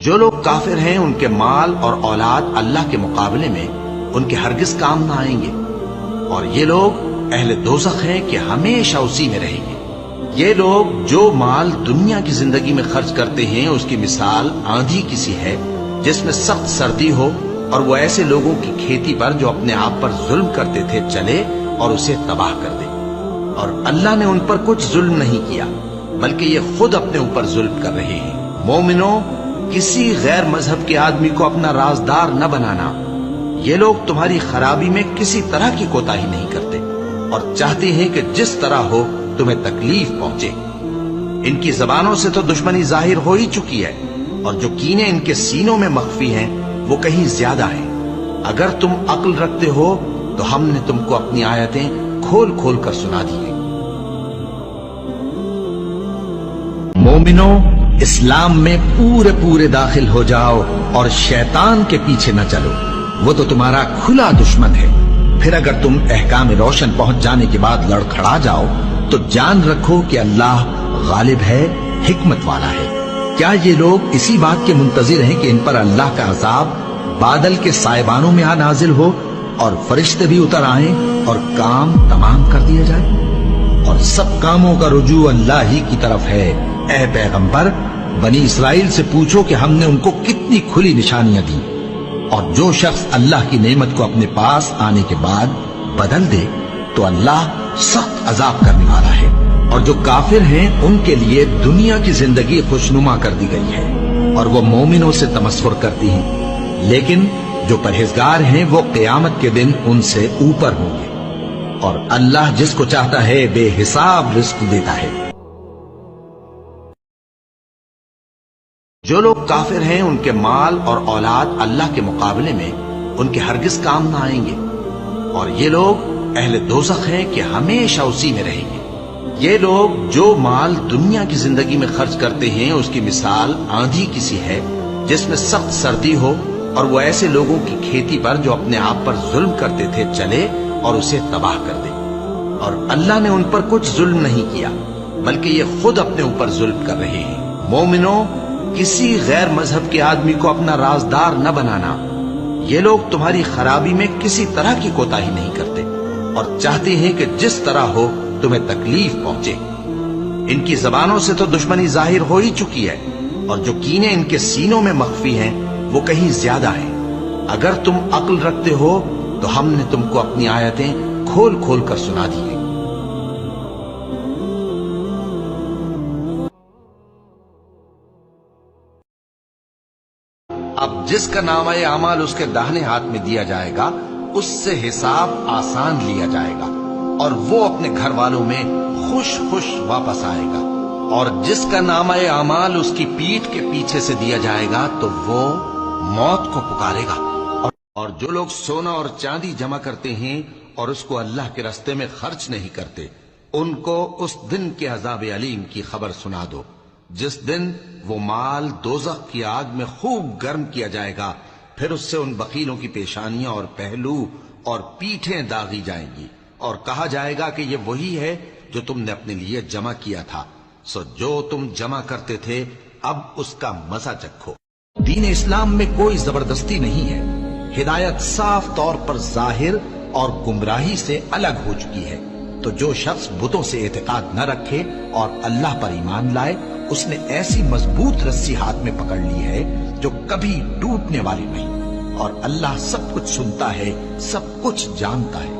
جو لوگ کافر ہیں ان کے مال اور اولاد اللہ کے مقابلے میں ان کے ہرگز کام نہ آئیں گے، اور یہ لوگ اہل دوزخ ہیں کہ ہمیشہ اسی میں رہیں گے۔ یہ لوگ جو مال دنیا کی زندگی میں خرچ کرتے ہیں اس کی مثال آندھی کی سی ہے جس میں سخت سردی ہو، اور وہ ایسے لوگوں کی کھیتی پر جو اپنے آپ پر ظلم کرتے تھے چلے اور اسے تباہ کر دے۔ اور اللہ نے ان پر کچھ ظلم نہیں کیا بلکہ یہ خود اپنے اوپر ظلم کر رہے ہیں۔ مومنوں، کسی غیر مذہب کے آدمی کو اپنا رازدار نہ بنانا۔ یہ لوگ تمہاری خرابی میں کسی طرح کی کوتاہی نہیں کرتے اور چاہتے ہیں کہ جس طرح ہو تمہیں تکلیف پہنچے۔ ان کی زبانوں سے تو دشمنی ظاہر ہو ہی چکی ہے، اور جو کینے ان کے سینوں میں مخفی ہیں وہ کہیں زیادہ ہیں۔ اگر تم عقل رکھتے ہو تو ہم نے تم کو اپنی آیتیں کھول کھول کر سنا دی ہیں۔ مومنوں، اسلام میں پورے داخل ہو جاؤ اور شیطان کے پیچھے نہ چلو، وہ تو تمہارا کھلا دشمن ہے۔ پھر اگر تم احکام روشن پہنچ جانے کے بعد لڑکھڑا جاؤ تو جان رکھو کہ اللہ غالب ہے، حکمت والا ہے۔ کیا یہ لوگ اسی بات کے منتظر ہیں کہ ان پر اللہ کا عذاب بادل کے سائبانوں میں نازل ہو اور فرشتے بھی اتر آئیں اور کام تمام کر دیا جائے؟ اور سب کاموں کا رجوع اللہ ہی کی طرف ہے۔ اے پیغمبر، بنی اسرائیل سے پوچھو کہ ہم نے ان کو کتنی کھلی نشانیاں دی، اور جو شخص اللہ کی نعمت کو اپنے پاس آنے کے بعد بدل دے تو اللہ سخت عذاب کرنے والا ہے۔ اور جو کافر ہیں ان کے لیے دنیا کی زندگی خوشنما کر دی گئی ہے اور وہ مومنوں سے تمسخر کرتی ہیں، لیکن جو پرہیزگار ہیں وہ قیامت کے دن ان سے اوپر ہوں گے، اور اللہ جس کو چاہتا ہے بے حساب رزق دیتا ہے۔ جو لوگ کافر ہیں ان کے مال اور اولاد اللہ کے مقابلے میں ان کے ہرگز کام نہ آئیں گے، اور یہ لوگ اہل دوزخ ہیں کہ ہمیشہ اسی میں رہیں گے۔ یہ لوگ جو مال دنیا کی زندگی میں خرچ کرتے ہیں اس کی مثال آندھی کی سی ہے جس میں سخت سردی ہو، اور وہ ایسے لوگوں کی کھیتی پر جو اپنے آپ پر ظلم کرتے تھے چلے اور اسے تباہ کر دے۔ اور اللہ نے ان پر کچھ ظلم نہیں کیا بلکہ یہ خود اپنے اوپر ظلم کر رہے ہیں۔ مومنوں، کسی غیر مذہب کے آدمی کو اپنا رازدار نہ بنانا۔ یہ لوگ تمہاری خرابی میں کسی طرح کی کوتاہی نہیں کرتے اور چاہتے ہیں کہ جس طرح ہو تمہیں تکلیف پہنچے۔ ان کی زبانوں سے تو دشمنی ظاہر ہو ہی چکی ہے، اور جو کینے ان کے سینوں میں مخفی ہیں وہ کہیں زیادہ ہیں۔ اگر تم عقل رکھتے ہو تو ہم نے تم کو اپنی آیتیں کھول کھول کر سنا دی ہیں۔ اب جس کا نامہ اعمال اس کے داہنے ہاتھ میں دیا جائے گا اس سے حساب آسان لیا جائے گا، اور وہ اپنے گھر والوں میں خوش خوش واپس آئے گا۔ اور جس کا نامہ اعمال اس کی پیٹھ کے پیچھے سے دیا جائے گا تو وہ موت کو پکارے گا۔ اور جو لوگ سونا اور چاندی جمع کرتے ہیں اور اس کو اللہ کے راستے میں خرچ نہیں کرتے، ان کو اس دن کے عذاب علیم کی خبر سنا دو، جس دن وہ مال دوزخ کی آگ میں خوب گرم کیا جائے گا، پھر اس سے ان بخیلوں کی پیشانیاں اور پہلو اور پیٹھیں داغی جائیں گی، اور کہا جائے گا کہ یہ وہی ہے جو تم نے اپنے لیے جمع کیا تھا، سو جو تم جمع کرتے تھے اب اس کا مزہ چکھو۔ دین اسلام میں کوئی زبردستی نہیں ہے، ہدایت صاف طور پر ظاہر اور گمراہی سے الگ ہو چکی ہے۔ تو جو شخص بتوں سے اعتقاد نہ رکھے اور اللہ پر ایمان لائے، اس نے ایسی مضبوط رسی ہاتھ میں پکڑ لی ہے جو کبھی ٹوٹنے والی نہیں، اور اللہ سب کچھ سنتا ہے، سب کچھ جانتا ہے۔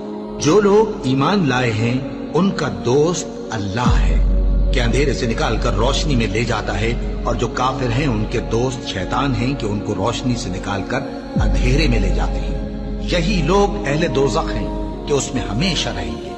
جو لوگ ایمان لائے ہیں ان کا دوست اللہ ہے کہ اندھیرے سے نکال کر روشنی میں لے جاتا ہے، اور جو کافر ہیں ان کے دوست شیطان ہیں کہ ان کو روشنی سے نکال کر اندھیرے میں لے جاتے ہیں۔ یہی لوگ اہل دوزخ ہیں کہ اس میں ہمیشہ رہیں گے۔